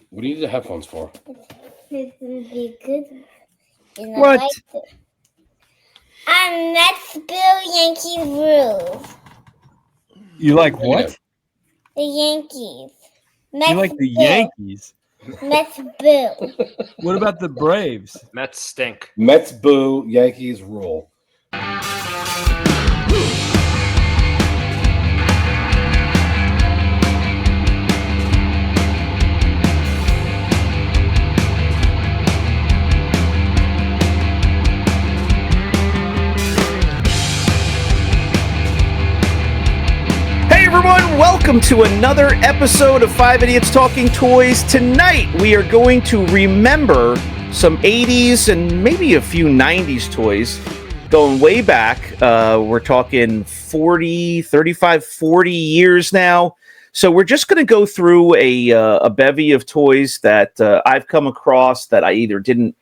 What do you need the headphones for? This would be good. And What? Let's Bill Yankees rules. You like what? The Yankees. You like the Yankees? Mets boo. What about the Braves? Mets stink. Mets boo, Yankees rule. Everyone, welcome to another episode of 5 Idiots Talking Toys. Tonight, we are going to remember some 80s and maybe a few 90s toys going way back. We're talking 40 years now. So we're just going to go through a bevy of toys that I've come across that I either didn't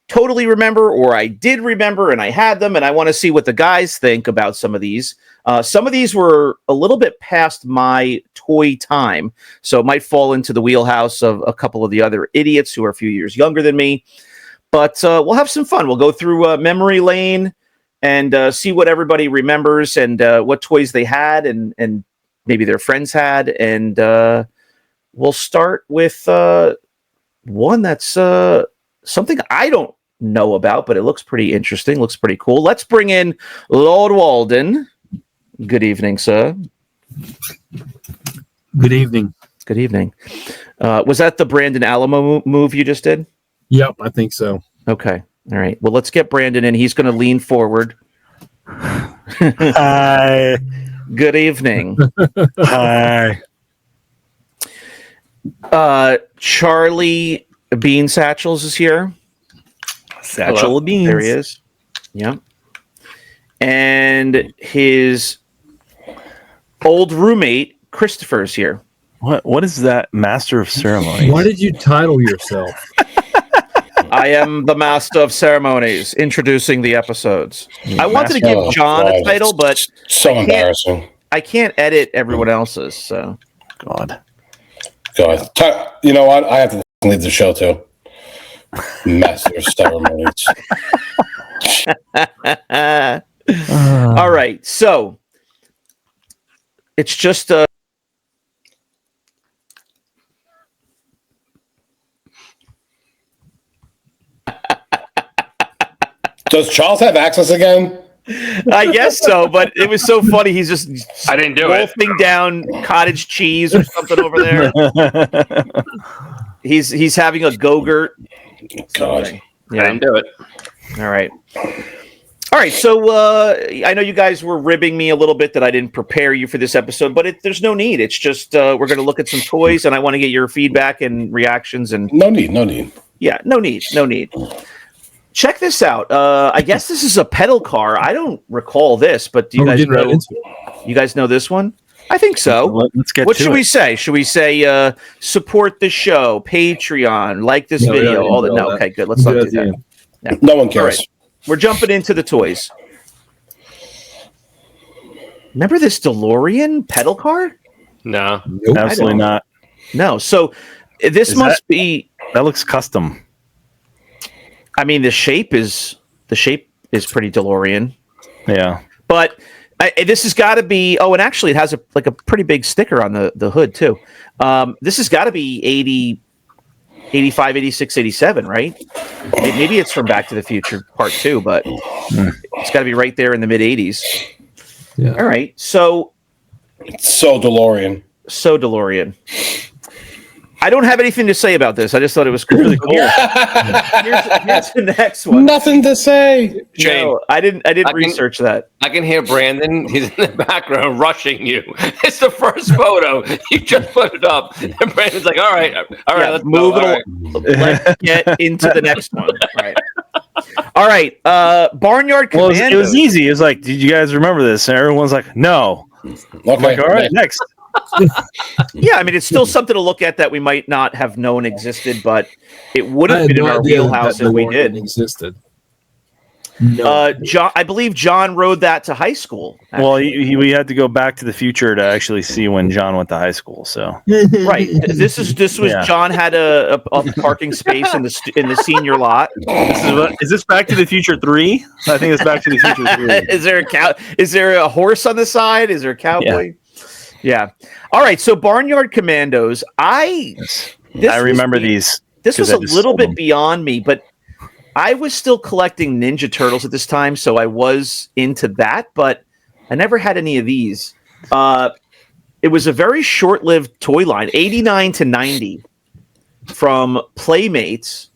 totally remember or I did remember and I had them, and I want to see what the guys think about some of these. Some of these were a little bit past my toy time, so it might fall into the wheelhouse of a couple of the other idiots who are a few years younger than me. But we'll have some fun. We'll go through memory lane and see what everybody remembers and what toys they had and maybe their friends had. And we'll start with one that's something I don't know about, but it looks pretty interesting. Looks pretty cool. Let's bring in Lord Walden. Good evening, sir. Good evening. Good evening. Was that the Brandon Alamo move you just did? Yep, I think so. Okay. All right. Well, let's get Brandon in. He's going to lean forward. Hi. Good evening. Hi. Charlie Bean Satchels is here. Satchel of Beans. There he is. Yep. And his old roommate, Christopher, is here. What is that? Master of Ceremonies. Why did you title yourself? I am the Master of Ceremonies, introducing the episodes. I wanted to give John a title, but So embarrassing. I can't edit everyone else's. So, God. You know what? I have to lead the show too. Master of ceremonies. All right, so it's just Does Charles have access again? I guess so, but it was so funny. He's just I didn't do it. wolfing down cottage cheese or something over there. He's having a Go-Gurt. God. I didn't do it. All right. So I know you guys were ribbing me a little bit that I didn't prepare you for this episode, but there's no need. It's just we're going to look at some toys, and I want to get your feedback and reactions. And No need. yeah, no need. Check this out. I guess this is a pedal car. I don't recall this, but do you guys know? You guys know this one? I think so. Let's get What to should it. we say? Should we say support the show, Patreon, like this video, all that? No, okay, good. Let's not do that. Yeah. No one cares. All right. We're jumping into the toys. Remember this DeLorean pedal car? No. Nope. Absolutely not. No. So this must be. That looks custom. I mean, the shape is pretty DeLorean. Yeah. But this has got to be. Oh, and actually, it has a pretty big sticker on the hood too. This has got to be 80, 85, 86, 87, right? Maybe it's from Back to the Future Part 2, but it's got to be right there in the mid 80s. Yeah. All right, so It's so DeLorean. I don't have anything to say about this. I just thought it was really cool. Here's the next one. Nothing to say. Shane, No, I didn't research that. I can hear Brandon. He's in the background rushing you. It's the first photo. You just put it up. And Brandon's like, all right, Yeah, let's move go. it along. Let's get into the next one. All right. Barnyard Well, Commandos. it was easy. It was like, did you guys remember this? And everyone's like, no. I'm Okay. like, all right, next. Yeah, I mean, it's still something to look at that we might not have known existed, but it would have been in our wheelhouse if we did. Existed. No. John, I believe John rode that to high school. Well, we had to go back to the future to actually see when John went to high school. So Right. This was Yeah. John had a parking space in the senior lot. is this Back to the Future 3? I think it's Back to the Future 3. Is there a cow? Is there a horse on the side? Is there a cowboy? Yeah. All right. So Barnyard Commandos. I remember these. This was 'cause I a just little sold bit them. beyond me, but I was still collecting Ninja Turtles at this time, so I was into that, but I never had any of these. It was a very short-lived toy line, 89 to 90, from Playmates.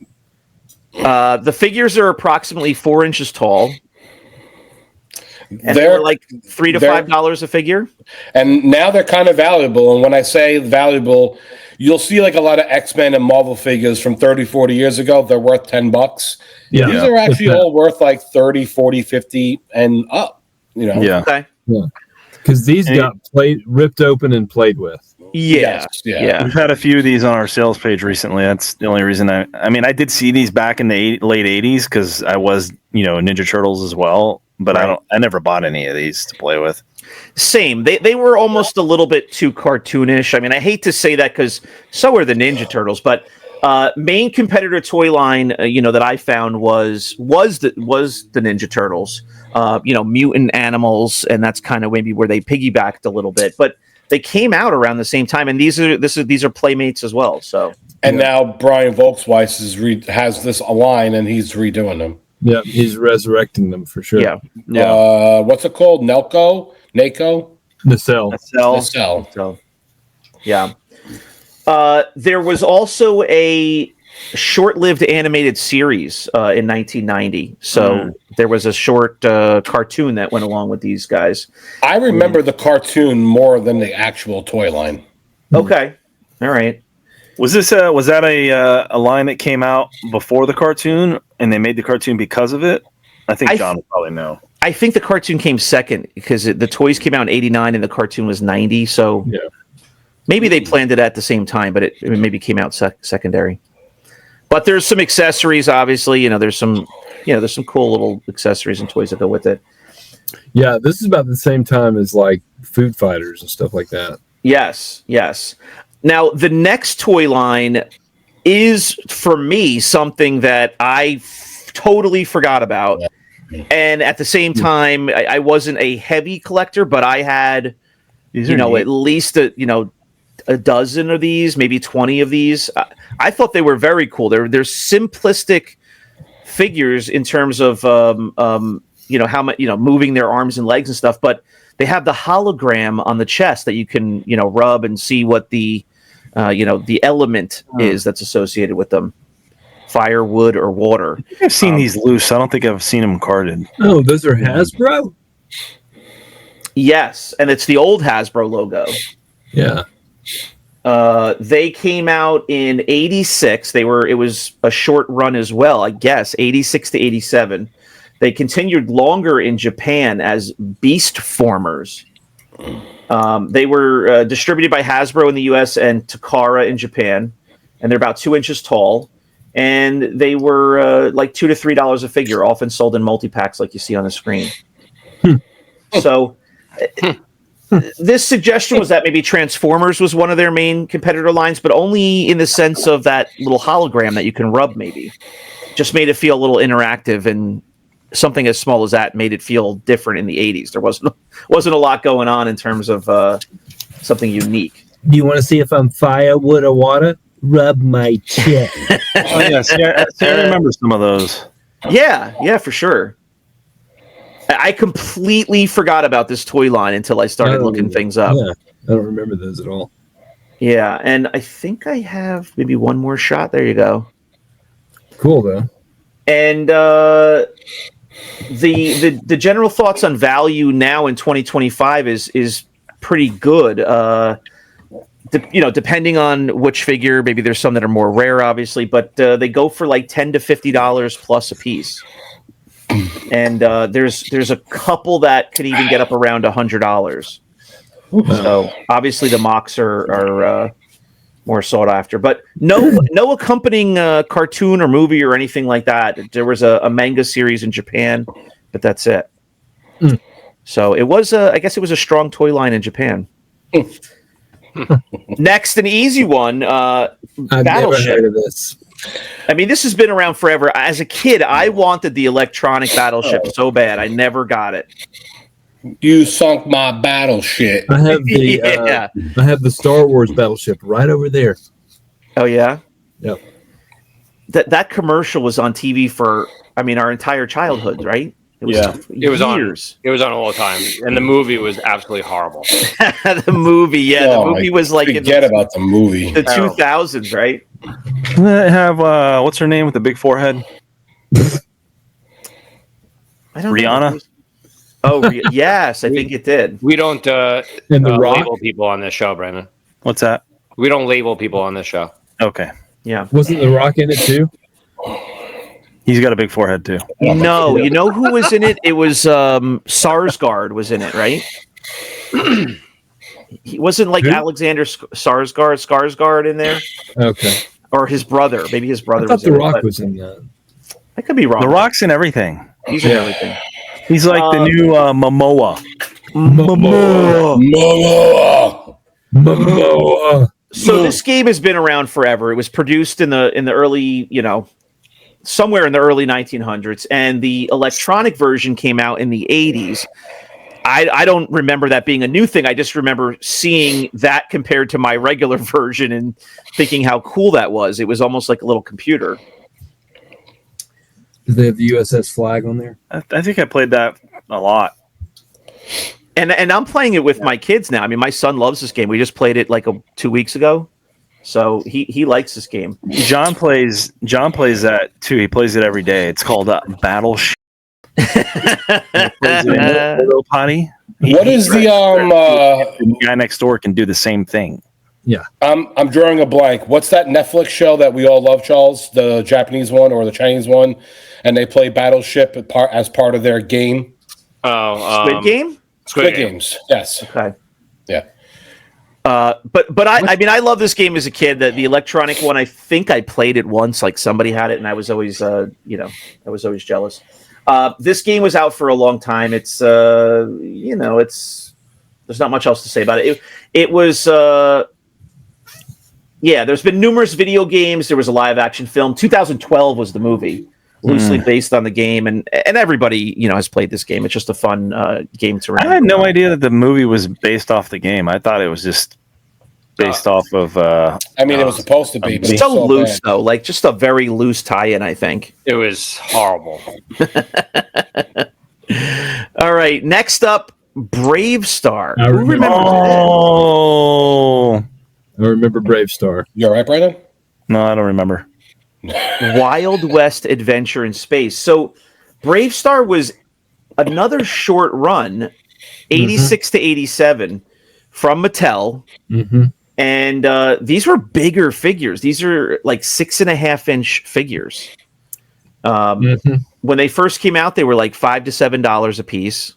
The figures are approximately 4 inches tall, and they're like $3 to $5 a figure. And now they're kind of valuable. And when I say valuable, you'll see like a lot of X-Men and Marvel figures from 30, 40 years ago. They're worth $10. Yeah. These are actually all worth like 30, 40, 50 and up, you know? Yeah. Okay. Because these got ripped open and played with. Yeah. Yes, yeah. We've had a few of these on our sales page recently. That's the only reason I mean, I did see these back in the late 80s because I was, Ninja Turtles as well. But Right. I never bought any of these to play with. Same. They were almost a little bit too cartoonish. I mean, I hate to say that because so are the Ninja Turtles, but main competitor toy line, that I found was the Ninja Turtles. Mutant animals, and that's kind of maybe where they piggybacked a little bit. But they came out around the same time, and these are Playmates as well. So And now Brian Volksweiss has this line, and he's redoing them. Yeah, he's resurrecting them for sure. yeah. What's it called? NACO? Nacelle. Nacelle. So, yeah. There was also a short-lived animated series in 1990. So there was a short cartoon that went along with these guys. I remember the cartoon more than the actual toy line. Okay. All right. Was that a line that came out before the cartoon and they made the cartoon because of it? I think John would probably know. I think the cartoon came second because the toys came out in 89 and the cartoon was 90. So maybe they planned it at the same time, but it maybe came out secondary. But there's some accessories, obviously. There's some cool little accessories and toys that go with it. Yeah, this is about the same time as like Food Fighters and stuff like that. Yes. Now, the next toy line is, for me, something that I totally forgot about. And at the same time, I wasn't a heavy collector, but I had, at least a dozen of these, maybe 20 of these. I thought they were very cool. They're simplistic figures in terms of, how much, moving their arms and legs and stuff, but they have the hologram on the chest that you can, rub and see what the element is that's associated with them. Fire, wood, or water. I've seen these loose. I don't think I've seen them carded. Oh, those are Hasbro? Yes, and it's the old Hasbro logo. Yeah. They came out in 86. It was a short run as well, I guess, 86 to 87. They continued longer in Japan as Beast Formers. They were distributed by Hasbro in the US and Takara in Japan, and they're about 2 inches tall. And they were like $2 to $3 a figure, often sold in multi-packs like you see on the screen. So this suggestion was that maybe Transformers was one of their main competitor lines, but only in the sense of that little hologram that you can rub maybe. Just made it feel a little interactive, and something as small as that made it feel different in the 80s. There wasn't a lot going on in terms of something unique. Do you want to see if I'm fire, wood, or water? Rub my chest. Oh, yes. I remember some of those. Yeah, for sure. I completely forgot about this toy line until I started looking things up. Yeah, I don't remember those at all. Yeah, and I think I have maybe one more shot. There you go. Cool, though. And the general thoughts on value now in 2025 is pretty good. Depending on which figure, maybe there's some that are more rare, obviously, but they go for like $10 to $50 plus a piece. And there's a couple that could even get up around $100. So obviously the mocks are more sought after. But no accompanying cartoon or movie or anything like that. There was a manga series in Japan, but that's it. Mm. So it was I guess it was a strong toy line in Japan. Next, an easy one. I've never Battleship. heard of this. I mean, this has been around forever. As a kid, I wanted the electronic Battleship so bad. I never got it. You sunk my battleship. I have the Yeah. I have the Star Wars Battleship right over there. Oh yeah. Yep. That commercial was on TV for our entire childhood, right? It was It was years. It was on all the time, and the movie was absolutely horrible. The movie, yeah, the movie was like in Forget about the movie. the 2000s, right? I have what's her name with the big forehead? I don't Rihanna? know. Oh, yes, I think it did. We don't And The Rock. label people on this show, Brandon. What's that? We don't label people on this show. Okay. Yeah. Wasn't The Rock in it too? He's got a big forehead too. No, you know who was in it? It was Sarsgaard was in it, right? He wasn't like Who? Alexander Skarsgård in there, Okay. or his brother. Maybe his brother I thought was The in Rock it. was in that. I could be wrong. The Rock's in everything. He's in everything. He's like the new Momoa. Momoa. So this game has been around forever. It was produced in the early, somewhere in the early 1900s, and the electronic version came out in the 80s. I don't remember that being a new thing. I just remember seeing that compared to my regular version and thinking how cool that was. It was almost like a little computer. Did they have the USS flag on there? I think I played that a lot. And I'm playing it with my kids now. I mean, my son loves this game. We just played it like 2 weeks ago. So he likes this game. John plays that too. He plays it every day. It's called Battleship. Potty. What is the The guy next door can do the same thing. I'm drawing a blank. What's that Netflix show that we all love, Charles? The Japanese one or the Chinese one? And they play Battleship as part of their game. Squid Game? Squid Games. Yes. Okay. Yeah. But I love this game as a kid. The electronic one, I think I played it once. Like somebody had it, and I was always, I was always jealous. This game was out for a long time. It's, it's there's not much else to say about it. It was, there's been numerous video games. There was a live action film. 2012 was the movie, loosely based on the game, and everybody has played this game. It's just a fun game to remember. I had no idea that the movie was based off the game. I thought it was just based off of. It was supposed to be. But It's so loose, though. Like just a very loose tie-in, I think. It was horrible. All right, next up, Bravestarr. I Who remember remembers that? Oh I remember Bravestarr. You all right, Brandon? no, I don't remember. Wild West Adventure in Space. So Bravestarr was another short run, 86 to 87, from Mattel. Mm-hmm. And these were bigger figures. These are like 6.5-inch figures. When they first came out, they were like $5 to $7 a piece,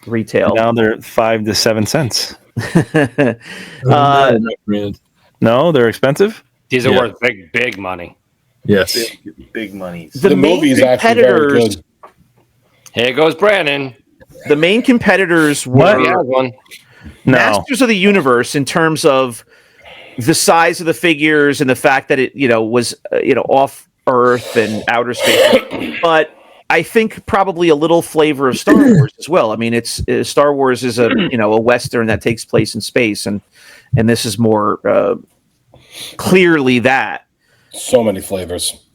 retail. Now they're 5 to 7 cents. No, they're expensive. These are worth big money. Yes. Big money. The movie is actually very good. Here goes Brandon. The main competitors He were has one. No, Masters of the Universe in terms of the size of the figures and the fact that it, was, off Earth and outer space. But I think probably a little flavor of Star Wars as well. I mean, it's Star Wars is a Western that takes place in space, and this is more clearly that. So many flavors.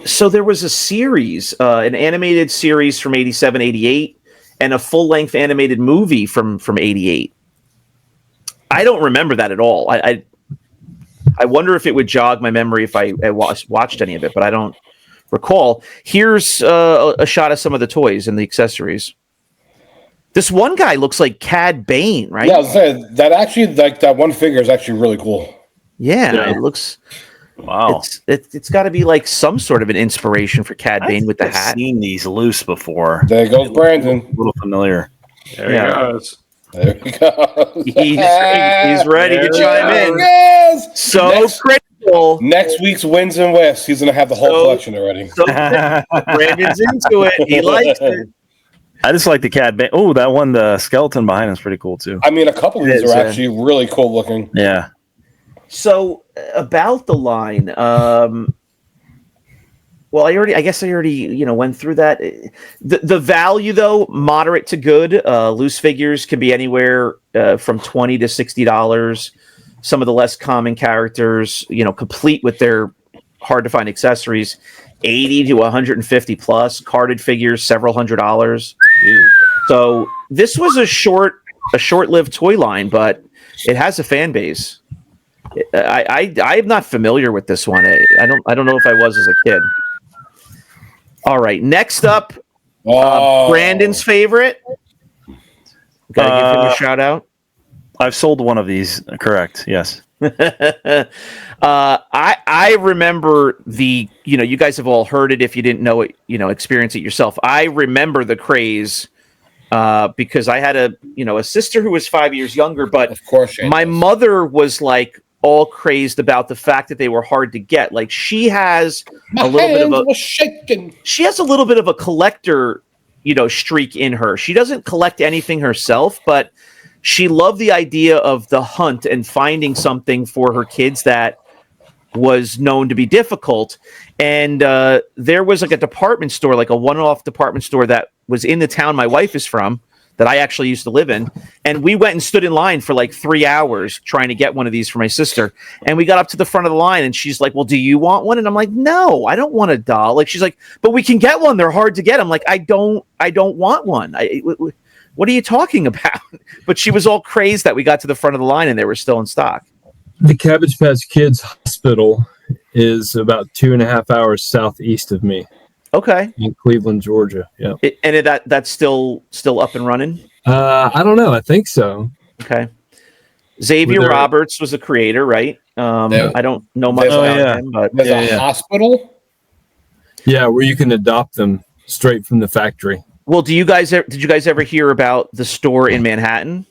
So there was a series, an animated series from 87, 88, and a full-length animated movie from 88. I don't remember that at all. I wonder if it would jog my memory if I watched any of it, but I don't recall. Here's a shot of some of the toys and the accessories. This one guy looks like Cad Bane, right? Yeah, I was saying that actually, like that one figure is actually really cool. Yeah. It looks. wow. It's got to be like some sort of an inspiration for Cad Bane with the I've hat. seen these loose before. There goes Brandon. A little familiar. There he goes. There we go. He's ready to chime in. Yes. So critical. Next week's wins and whiffs. He's going to have the whole collection already. So Brandon's into it. He likes it. I just like the cat. Oh, that one, the skeleton behind is pretty cool too. I mean, a couple of these are actually really cool looking. Yeah. So about the line, well, I guess I already went through that. The value though, moderate to good. Loose figures can be anywhere from $20 to $60. Some of the less common characters, complete with their hard to find accessories, $80 to $150 plus. Carded figures, several $100s. So this was a short-lived toy line, but it has a fan base. I'm not familiar with this one. I don't know if I was as a kid. All right, next up, Brandon's favorite. Gotta give him a shout out. I've sold one of these. Correct. Yes. I remember you guys have all heard it. If you didn't know it, experience it yourself. I remember the craze because I had a sister who was 5 years younger, but of course my mother was like all crazed about the fact that they were hard to get. Like she has a little bit of a collector, streak in her. She doesn't collect anything herself, but she loved the idea of the hunt and finding something for her kids that was known to be difficult. And there was like a department store, like a one-off department store that was in the town my wife is from, that I actually used to live in. And we went and stood in line for like 3 hours trying to get one of these for my sister. And we got up to the front of the line and she's like, well, do you want one? And I'm like, no, I don't want a doll. Like, she's like, but we can get one. They're hard to get. I'm like, I don't want one. What are you talking about? But she was all crazed that we got to the front of the line and they were still in stock. The Cabbage Patch Kids Hospital is about 2.5 hours southeast of me. Okay. In Cleveland, Georgia. Yeah. That's still up and running? I don't know. I think so. Okay. Xavier Roberts was a creator, right? I don't know much about him, but there's a hospital. Yeah, where you can adopt them straight from the factory. Well, did you guys ever hear about the store in Manhattan?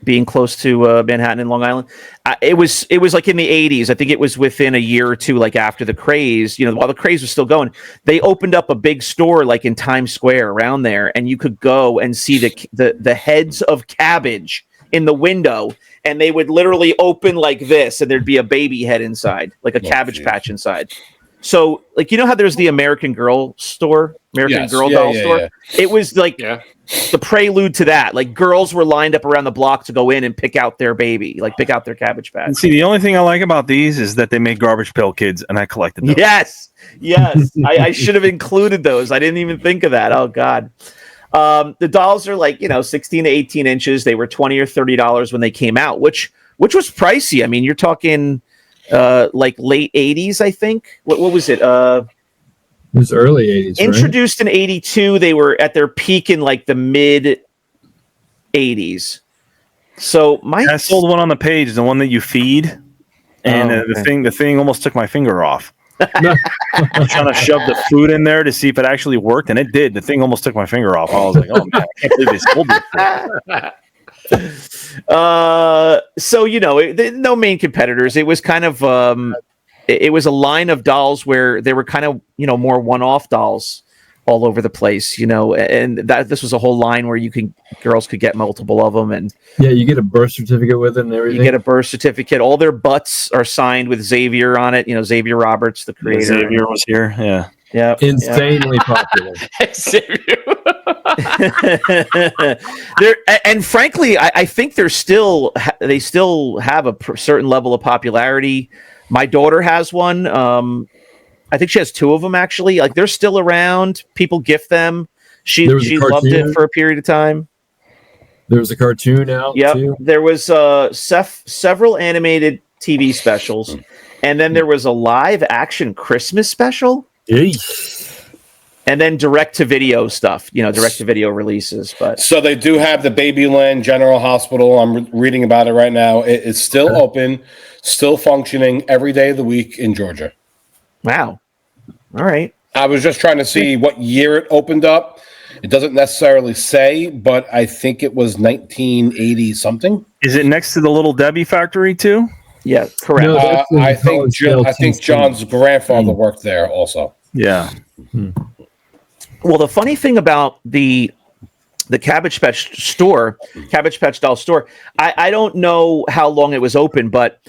Being close to Manhattan and Long Island, it was like in the 80s. I think it was within a year or two, like after the craze. While the craze was still going, they opened up a big store like in Times Square around there, and you could go and see the heads of Cabbage in the window, and they would literally open like this, and there'd be a baby head inside, like a Cabbage Patch inside. So, like, how there's the American Girl store, Girl doll store? Yeah. It was like the prelude to that. Like, girls were lined up around the block to go in and pick out their baby, like pick out their Cabbage Patch. And see, the only thing I like about these is that they make Garbage Pail Kids, and I collected them. Yes. I should have included those. I didn't even think of that. Oh, God. The dolls are like, 16 to 18 inches. They were $20 or $30 when they came out, which was pricey. I mean, you're talking... like late 80s, I think. What was it? It was early 80s. Introduced in 82. They were at their peak in like the mid 80s. So I sold one on the page, the one that you feed, and the thing almost took my finger off. I was trying to shove the food in there to see if it actually worked, and it did. The thing almost took my finger off. I was like, oh man, I can't believe they sold this. So no main competitors. It was kind of it was a line of dolls where they were kind of more one-off dolls all over the place, and this was a whole line where girls could get multiple of them. And you get a birth certificate with it and everything. You get a birth certificate. All their butts are signed with Xavier on it. Xavier Roberts, the creator. Xavier was here. Yeah. Insanely popular. And frankly, I think they still have a certain level of popularity. My daughter has one. I think she has two of them actually. Like, they're still around. People gift them. She loved it for a period of time. There was a cartoon out. Yep. Too. There was several animated TV specials, and then there was a live action Christmas special. And then direct-to-video stuff, direct-to-video releases. But so they do have the Babyland General Hospital. I'm reading about it right now. It is still open, still functioning every day of the week in Georgia. Wow. All right. I was just trying to see what year it opened up, It doesn't necessarily say, but I think it was 1980 something. Is it next to the Little Debbie factory too? Yeah, correct. No, that's in I college think LTC. John's grandfather worked there also. Yeah. Well, the funny thing about the Cabbage Patch doll store, I don't know how long it was open, but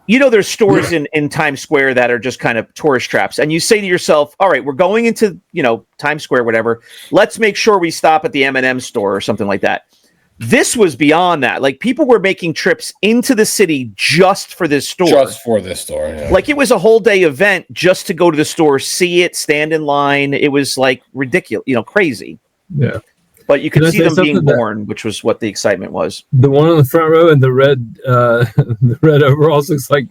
there's stores in Times Square that are just kind of tourist traps. And you say to yourself, all right, we're going into, Times Square, whatever. Let's make sure we stop at the M&M store or something like that. This was beyond that. Like, people were making trips into the city just for this store. Yeah. Like, it was a whole day event just to go to the store, see it, stand in line. It was like ridiculous, crazy. Yeah. But you could Can I see say them being something that- born, which was what the excitement was. The one on the front row in the red, the red overalls looks like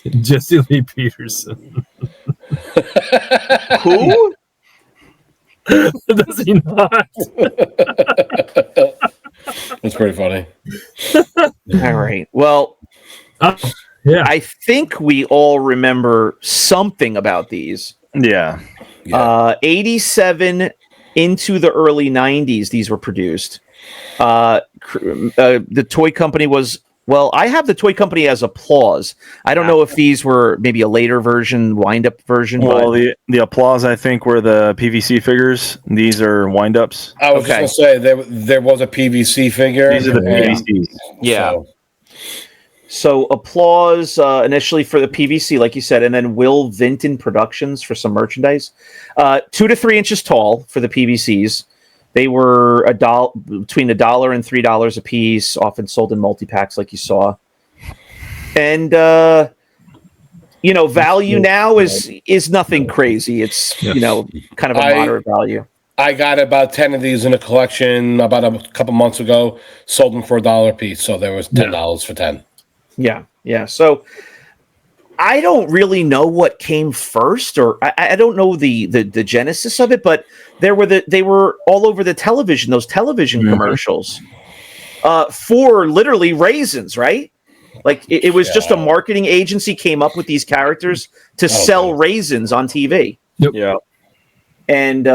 Jesse Lee Peterson. Who? Does he not? That's pretty funny. All right. Well, Yeah. I think we all remember something about these. Yeah. 87 into the early 90s, these were produced. The toy company was, I have the toy company as Applause. I don't know if these were maybe a later version, wind-up version. Well, the applause, I think, were the PVC figures. These are wind-ups. I was just going to say there was a PVC figure. These are the PVCs. Yeah. So Applause initially for the PVC, like you said, and then Will Vinton Productions for some merchandise. 2 to 3 inches tall for the PVCs. They were between $1 and $3 a piece, often sold in multi-packs like you saw. And value now is nothing crazy. It's kind of a moderate value. I got about 10 of these in a collection about a couple months ago. Sold them for $1 a piece, so there was $10 for 10. Yeah. So I don't really know what came first, or I don't know the genesis of it, but they were all over the television, those television commercials for literally Raisins, right? Like it was just a marketing agency came up with these characters to sell Raisins on TV. Yep. Yeah. And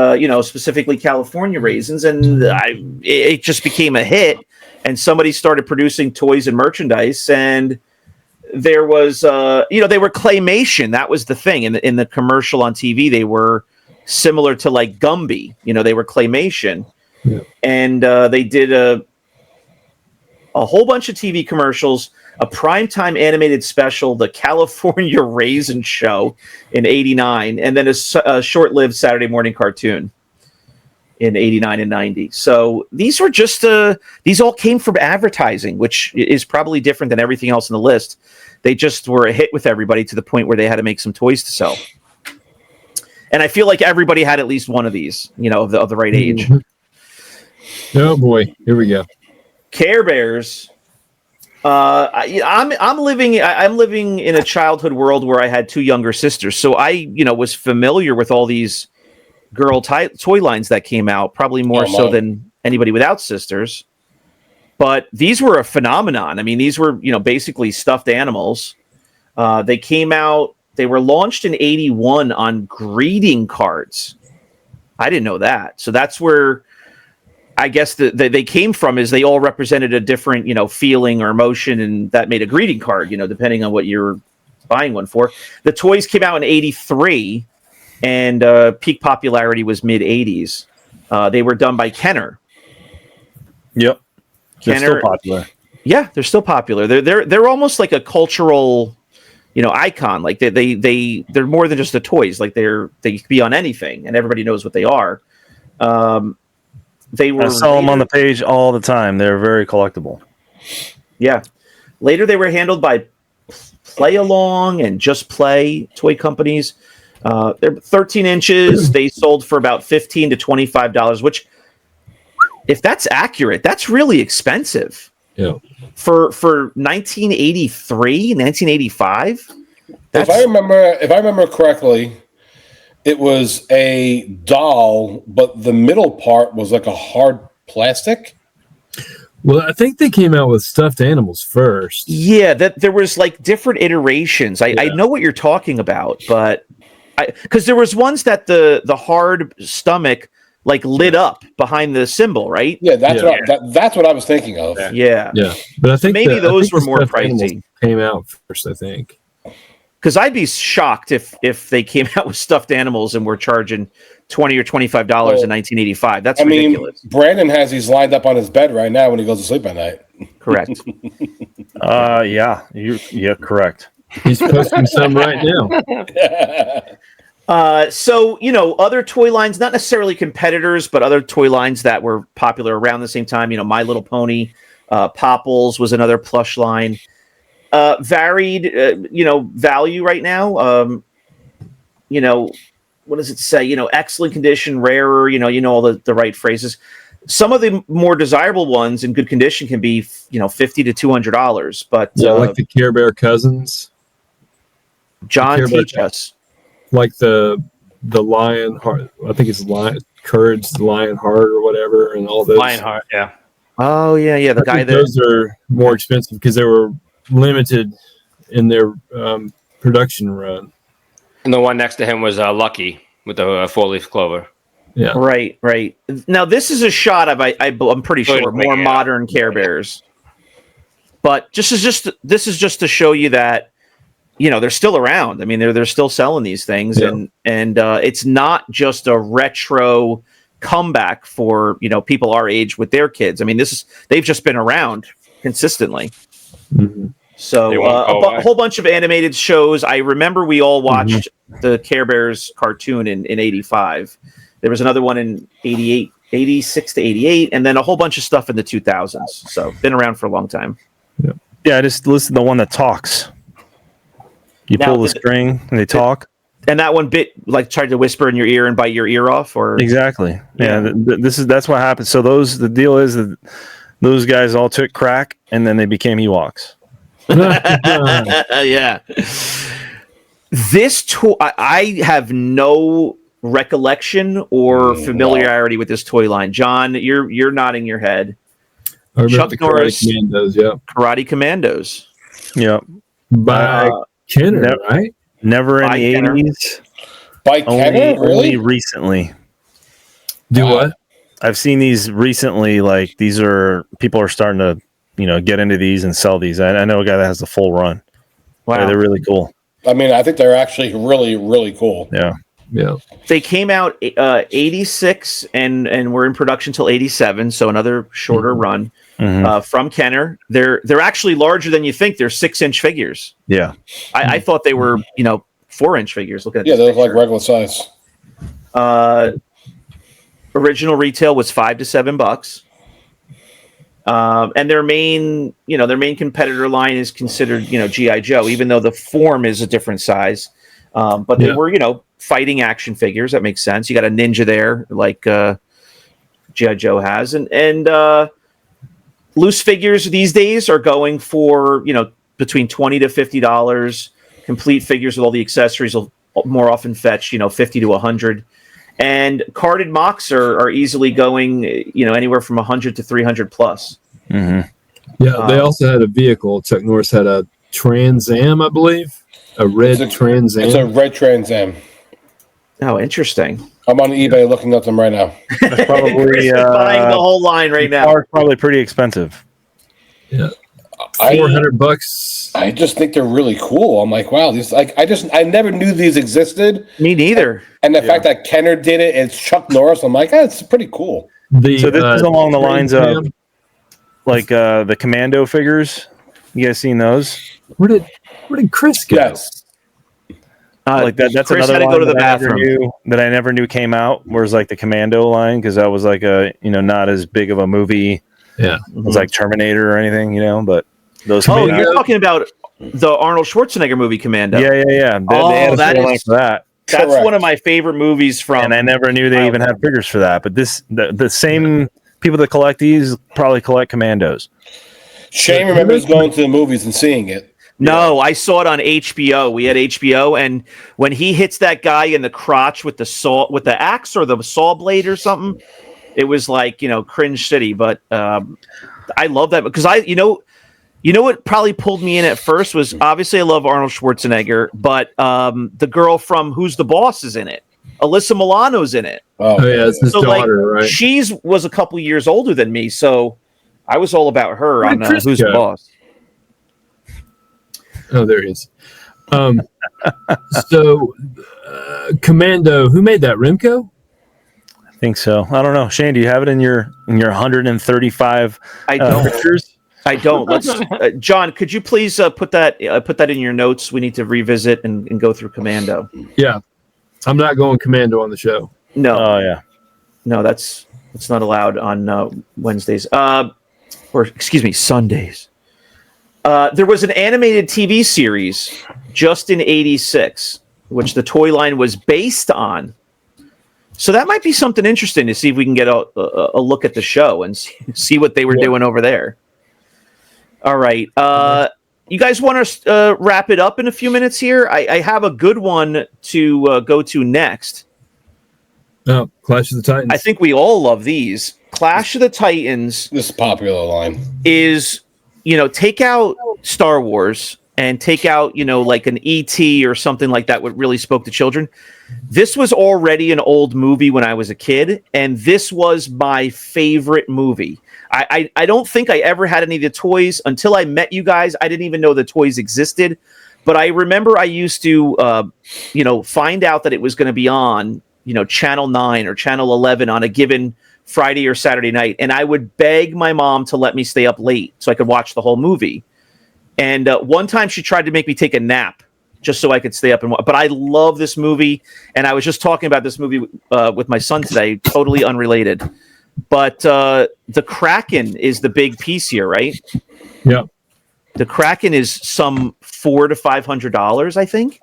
specifically California Raisins, and it just became a hit. And somebody started producing toys and merchandise, and there was, they were claymation. That was the thing. In the commercial on TV, they were similar to like Gumby. They were claymation, and they did a whole bunch of TV commercials, a primetime animated special, the California Raisin Show in '89, and then a short-lived Saturday morning cartoon in 89 and 90. So these were just these all came from advertising, which is probably different than everything else on the list. They just were a hit with everybody to the point where they had to make some toys to sell. And I feel like everybody had at least one of these, of the right age. Oh boy, here we go. Care Bears. I'm living in a childhood world where I had 2 younger sisters, so I was familiar with all these girl toy lines that came out, probably more so than anybody without sisters. But these were a phenomenon. I mean, these were, basically stuffed animals. They came out, they were launched in 81 on greeting cards. I didn't know that. So that's where I guess they came from, is they all represented a different, feeling or emotion, and that made a greeting card, depending on what you're buying one for. The toys came out in 83. And peak popularity was mid 80s. They were done by Kenner. Yep, they're Kenner, still popular. Yeah, they're still popular. They're almost like a cultural, icon. Like they're more than just the toys. Like they could be on anything, and everybody knows what they are. They were. I saw them on the page all the time. They're very collectible. Yeah. Later, they were handled by Play Along and Just Play toy companies. They're 13 inches. They sold for about $15 to $25, which, if that's accurate, that's really expensive. Yeah. For 1983, 1985. If I remember correctly, it was a doll, but the middle part was like a hard plastic. Well, I think they came out with stuffed animals first. Yeah, that there was like different iterations. I know what you're talking about, but because there was ones that the hard stomach like lit up behind the symbol, right? Yeah, that's that's what I was thinking of. Yeah. But I think maybe those were the more stuffed animals pricey. Came out first, I think. Because I'd be shocked if they came out with stuffed animals and were charging $20 or $25 in 1985. That's ridiculous. Brandon has these lined up on his bed right now when he goes to sleep at night. Correct. Yeah, correct. He's posting some right now. So, other toy lines, not necessarily competitors, but other toy lines that were popular around the same time. My Little Pony, Popples was another plush line. Varied, value right now. What does it say? Excellent condition, rarer, all the right phrases. Some of the more desirable ones in good condition can be, $50 to $200. But like the Care Bear cousins. John, teach us. Like the lion heart. I think it's Courage, the lion heart, or whatever, and all those. Lionheart, yeah. Oh yeah. The guy those are more expensive because they were limited in their production run. And the one next to him was Lucky with the four-leaf clover. Yeah. Right. Now this is a shot of I'm pretty sure more modern Care Bears. But this is just to show you that they're still around. I mean, they're still selling these things, and it's not just a retro comeback for people our age with their kids. I mean, they've just been around consistently. Mm-hmm. So a whole bunch of animated shows. I remember we all watched the Care Bears cartoon in 85. There was another one in 88, 86 to 88, and then a whole bunch of stuff in the 2000s. So been around for a long time. Yeah, I just listen to the one that talks. You pull the string and they talk. And that one tried to whisper in your ear and bite your ear off, or exactly. Yeah, that's what happened. So the deal is that those guys all took crack and then they became Ewoks. Yeah. This toy, I have no recollection or familiarity with this toy line. John, you're nodding your head. I remember Chuck the Norris, Karate Commandos. Yeah, Karate Commandos. Yep. By Kenner, right? Never in By the Kenner. 80s. By Kenner, really? Only recently. Do what? I've seen these recently. Like people are starting to get into these and sell these. I know a guy that has the full run. Wow. They're really cool. I mean, I think they're actually really, really cool. Yeah. They came out 86 and were in production till 87, so another shorter run from Kenner. They're actually larger than you think. They're 6-inch figures. Yeah. I thought they were 4-inch figures. Look at they look like regular size. Original retail was $5 to $7. And their main competitor line is considered, G.I. Joe, even though the form is a different size. But they were, fighting action figures. That makes sense. You got a ninja there, like G.I. Joe has, and loose figures these days are going for between $20 to $50. Complete figures with all the accessories will more often fetch $50 to $100. And carded mocks are easily going, anywhere from $100 to $300 plus. Mm-hmm. Yeah, they also had a vehicle. Chuck Norris had a Trans Am, I believe, a red Trans Am. It's a red Trans Am. Oh, interesting. I'm on eBay looking at them right now. That's probably buying the whole line right now. Are probably pretty expensive. Yeah, $400. I just think they're really cool. I'm like, wow, these I never knew these existed. Me neither. And the fact that Kenner did it, it's Chuck Norris. I'm like, it's pretty cool. So this is along the lines of like the Commando figures. You guys seen those? Where did Chris go? Yes. Like that. That's Chris another had to go to line the bathroom. that I never knew came out. Whereas like the Commando line, because that was like a not as big of a movie. Yeah, it was like Terminator or anything, but those. Oh, you're talking about the Arnold Schwarzenegger movie Commando. Yeah. They had that. That's Correct. one of my favorite movies from. And I never knew they even had figures for that. But the same people that collect these probably collect Commandos. Shane remembers going to the movies and seeing it. No, I saw it on HBO. We had HBO, and when he hits that guy in the crotch with the axe or the saw blade or something, it was like cringe city. But I love that because what probably pulled me in at first was obviously I love Arnold Schwarzenegger, but the girl from Who's the Boss is in it. Alyssa Milano's in it. Oh yeah, it's his So, like, daughter, right? She's was a couple years older than me, so I was all about her Where on did Chris Who's the go? Boss. Oh, there he is. So, Commando, who made that? Remco? I think so. I don't know. Shane, do you have it in your 135 I don't. pictures? I don't. Let's, John. Could you please put that in your notes? We need to revisit and go through Commando. Yeah, I'm not going Commando on the show. No, Oh yeah. no, that's not allowed on Wednesdays. Or excuse me, Sundays. There was an animated TV series just in '86, which the toy line was based on. So that might be something interesting to see if we can get a look at the show and see what they were doing over there. All right. You guys want to wrap it up in a few minutes here? I have a good one to go to next. Oh, Clash of the Titans. I think we all love these. Clash of the Titans This is a popular line. is, take out Star Wars and take out, like an E.T. or something like that, what really spoke to children. This was already an old movie when I was a kid, and this was my favorite movie. I don't think I ever had any of the toys until I met you guys. I didn't even know the toys existed, but I remember I used to, find out that it was going to be on, Channel 9 or Channel 11 on a given Friday or Saturday night, and I would beg my mom to let me stay up late so I could watch the whole movie. And one time she tried to make me take a nap just so I could stay up and watch. But I love this movie, and I was just talking about this movie with my son today, totally unrelated. But the Kraken is the big piece here, right? Yeah. The Kraken is some $400 to $500, I think.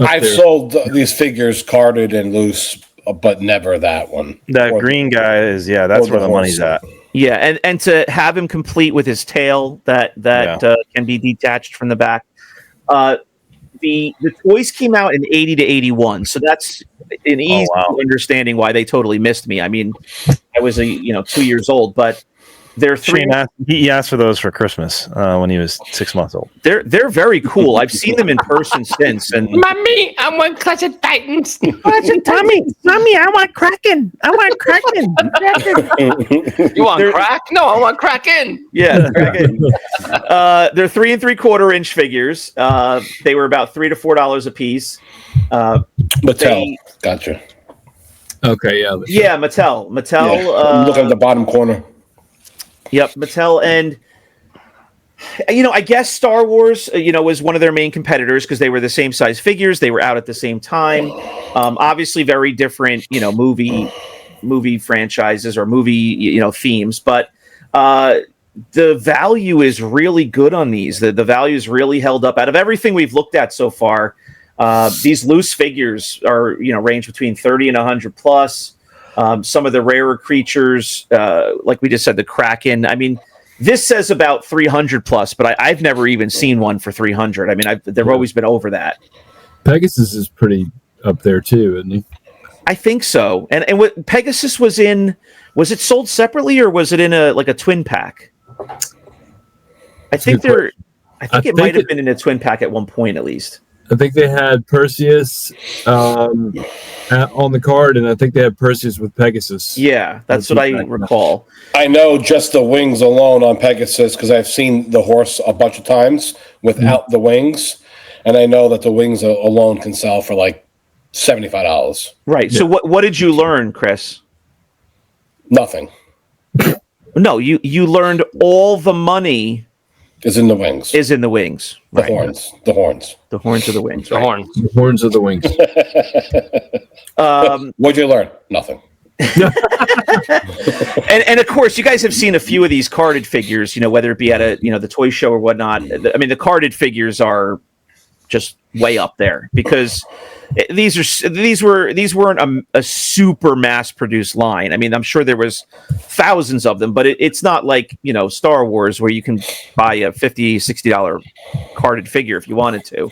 I've sold these figures carded and loose, but never that one. That Or- green guy is that's or where the money's horse. at. Yeah, and to have him complete with his tail that can be detached from the back. The toys came out in 80 to 81, so that's an easy understanding why they totally missed me. I mean, I was 2 years old, but they're three. He asked for those for Christmas when he was 6 months old. They're very cool. I've seen them in person since, and Mommy, I want Clash of Titans. Mommy, I want Kraken. I want Kraken. You want crack? No, I want Kraken. yeah, they're 3 3/4-inch figures. They were about $3 to $4 a piece. Mattel. Gotcha. Okay, yeah. Yeah, Mattel. I'm looking at the bottom corner. Yep, Mattel, and I guess Star Wars, was one of their main competitors because they were the same size figures. They were out at the same time. Obviously, very different, movie franchises or movie, themes. But the value is really good on these. The value is really held up. Out of everything we've looked at so far, these loose figures are, range between 30 and 100 plus. Some of the rarer creatures, like we just said, the Kraken. I mean, this says about 300 plus, but I've never even seen one for 300. I mean, they've always been over that. Pegasus is pretty up there too, isn't he? I think so. And what Pegasus was in, was it sold separately or was it in a twin pack? I think it might have been in a twin pack at one point at least. I think they had Perseus on the card, and I think they had Perseus with Pegasus. Yeah, that's what I recall. I know just the wings alone on Pegasus because I've seen the horse a bunch of times without the wings, and I know that the wings alone can sell for like $75. Right. So what did you learn, Chris? Nothing. No, you learned all the money Is in the wings. is in the wings. The Right. horns. The horns. The horns of the wings. The Right. horn. The horns of the wings. What'd you learn? Nothing. And of course, you guys have seen a few of these carded figures, whether it be at the toy show or whatnot. I mean, the carded figures are just way up there because these weren't a super mass produced line. I mean, I'm sure there was thousands of them, but it's not like Star Wars where you can buy a $50, $60 carded figure if you wanted to.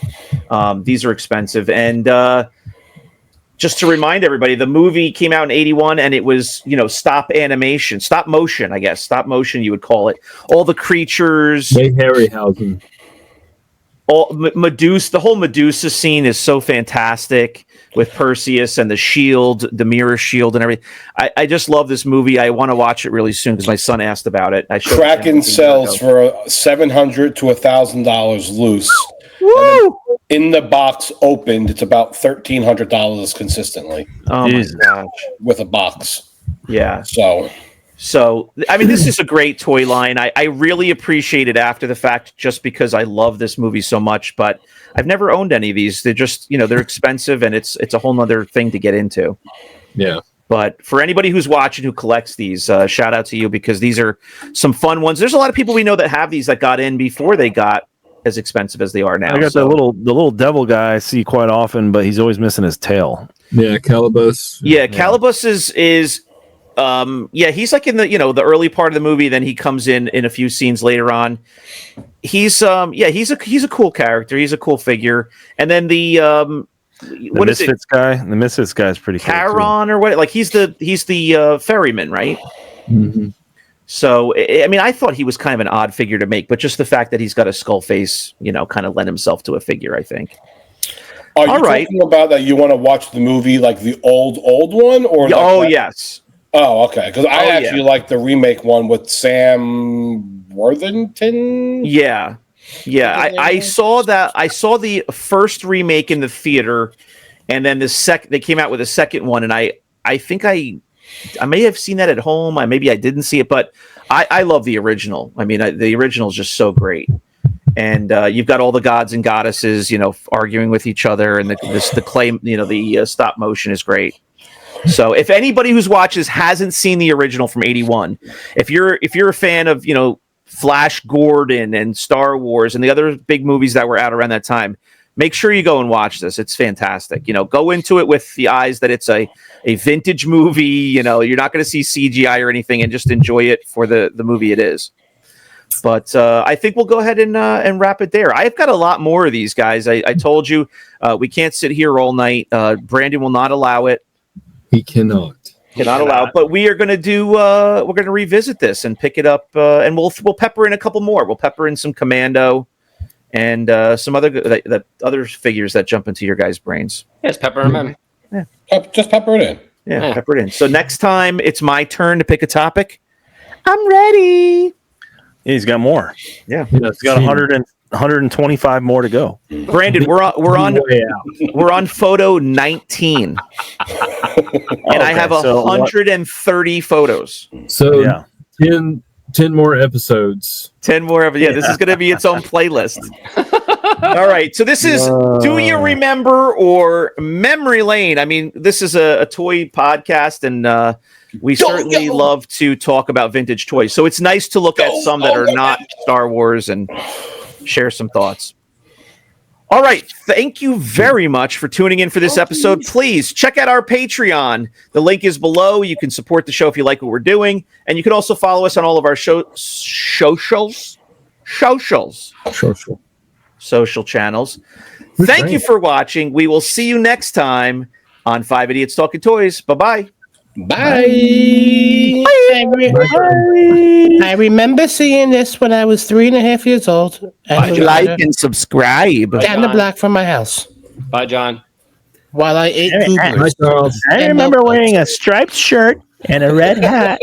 These are expensive, and just to remind everybody, the movie came out in 81 and it was stop motion, I guess, stop motion you would call it. All the creatures. Ray Harryhausen. Medusa, the whole Medusa scene is so fantastic with Perseus and the shield, the mirror shield, and everything. I just love this movie. I want to watch it really soon because my son asked about it. Kraken sells for $700 to $1,000 loose. Woo! In the box opened, it's about $1,300 consistently. Oh my gosh! With a box. Yeah. So, I mean, this is a great toy line. I really appreciate it after the fact just because I love this movie so much, but I've never owned any of these. They're just, they're expensive and it's a whole nother thing to get into. Yeah. But for anybody who's watching who collects these, shout out to you because these are some fun ones. There's a lot of people we know that have these that got in before they got as expensive as they are now. I got the little devil guy I see quite often, but he's always missing his tail. Yeah, Calabus. Yeah, Calabus is he's like in the the early part of the movie. Then he comes in a few scenes later on. He's a cool character. He's a cool figure. And then the Misfits guy. The Misfits guy is pretty Charon cool or what? Like he's the ferryman, right? Mm-hmm. So I mean, I thought he was kind of an odd figure to make, but just the fact that he's got a skull face, kind of lent himself to a figure, I think. Are you talking about that you want to watch the movie like the old one, or? Yes. Oh, okay. Because I actually like the remake one with Sam Worthington. Yeah. I saw that. I saw the first remake in the theater, and then they came out with a second one, and I think I may have seen that at home. Maybe I didn't see it, but I love the original. I mean, the original is just so great. And you've got all the gods and goddesses, arguing with each other, and the clay, the stop motion is great. So if anybody who's watches hasn't seen the original from '81, if you're a fan of Flash Gordon and Star Wars and the other big movies that were out around that time, make sure you go and watch this. It's fantastic. Go into it with the eyes that it's a vintage movie. You're not going to see CGI or anything, and just enjoy it for the movie it is. But I think we'll go ahead and wrap it there. I've got a lot more of these guys. I told you we can't sit here all night. Brandon will not allow it. He cannot allow it. But we are going to do. We're going to revisit this and pick it up, and we'll pepper in a couple more. We'll pepper in some Commando and some other other figures that jump into your guys' brains. Yes, pepper them in. Yeah. Just pepper it in. Yeah, pepper it in. So next time it's my turn to pick a topic. I'm ready. Yeah, he's got more. Yeah, he's got 125 more to go. Brandon, we're on photo 19, and I have 130 photos. So yeah, 10 more episodes. 10 more. Yeah, this is going to be its own playlist. All right, so this is Do You Remember or Memory Lane? I mean, this is a toy podcast, and we certainly love to talk about vintage toys. So it's nice to look at some that are not Star Wars and share some thoughts. All right. Thank you very much for tuning in for this episode. Please check out our Patreon. The link is below. You can support the show if you like what we're doing. And you can also follow us on all of our social channels. Thank you for watching. We will see you next time on 5 Idiots Talking Toys. Bye-bye. Bye. I remember seeing this when I was 3.5 years old. Like and subscribe. Down the block from my house. Bye, John. While I ate goobers. I remember wearing a striped shirt and a red hat.